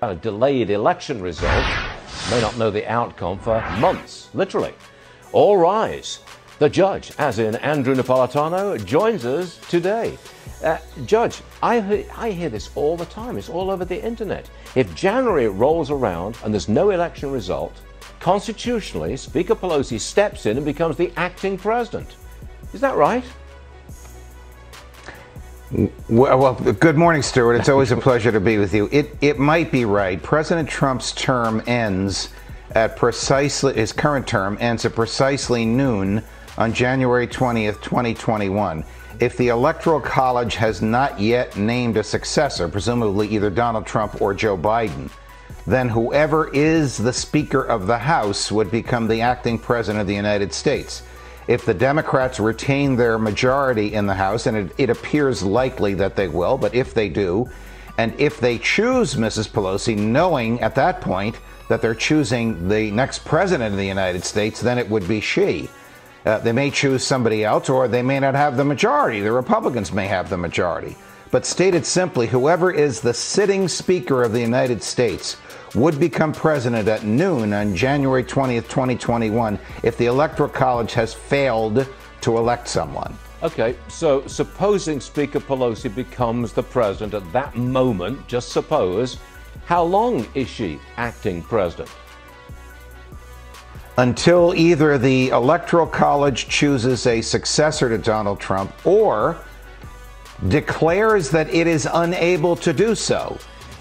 A delayed election result, may not know the outcome for months, literally. All rise. The judge, as in Andrew Napolitano, joins us today. Judge, I hear this all the time. It's all over the internet. If January rolls around and there's no election result, constitutionally, Speaker Pelosi steps in and becomes the acting president. Is that right? Well, good morning, Stuart. It's always a pleasure to be with you. It might be right. President Trump's term ends at his current term ends at precisely noon on January 20th, 2021. If the Electoral College has not yet named a successor, presumably either Donald Trump or Joe Biden, then whoever is the Speaker of the House would become the acting President of the United States. If the Democrats retain their majority in the House, and it appears likely that they will, but if they do, and if they choose Mrs. Pelosi, knowing at that point that they're choosing the next President of the United States, then it would be she. They may choose somebody else, or they may not have the majority. The Republicans may have the majority. But stated simply, whoever is the sitting Speaker of the United States would become president at noon on January 20th, 2021, if the Electoral College has failed to elect someone. Okay, so supposing Speaker Pelosi becomes the president at that moment, just suppose, how long is she acting president? Until either the Electoral College chooses a successor to Donald Trump or declares that it is unable to do so,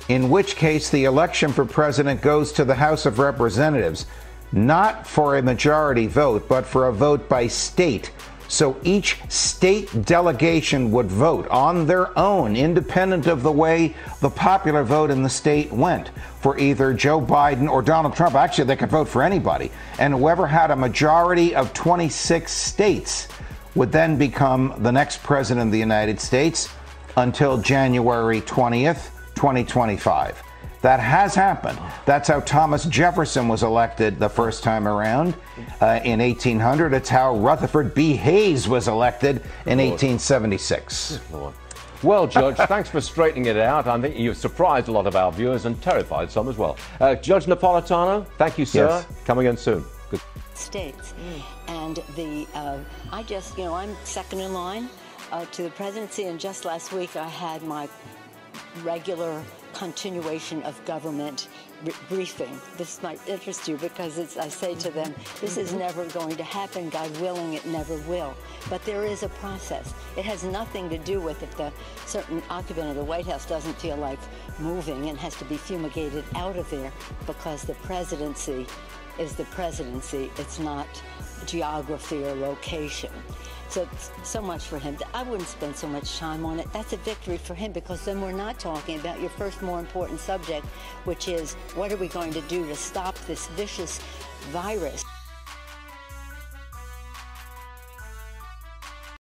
in which case the election for president goes to the House of Representatives, not for a majority vote, but for a vote by state. So each state delegation would vote on their own, independent of the way the popular vote in the state went, for either Joe Biden or Donald Trump. Actually, they could vote for anybody. And whoever had a majority of 26 states would then become the next president of the United States until January 20th, 2025. That has happened. That's how Thomas Jefferson was elected the first time around in 1800. It's how Rutherford B. Hayes was elected in 1876. Well, Judge, thanks for straightening it out. I think you've surprised a lot of our viewers and terrified some as well. Judge Napolitano, thank you, sir. Yes. Come again soon. Good. States. And I'm second in line to the presidency, and just last week I had my regular continuation of government briefing. This might interest you because I say to them, this is never going to happen. God willing, it never will. But there is a process. It has nothing to do with if the certain occupant of the White House doesn't feel like moving and has to be fumigated out of there, because the presidency is the presidency. It's not geography or location. So much for him. I wouldn't spend so much time on it. That's a victory for him, because then we're not talking about your first more important subject, which is what are we going to do to stop this vicious virus.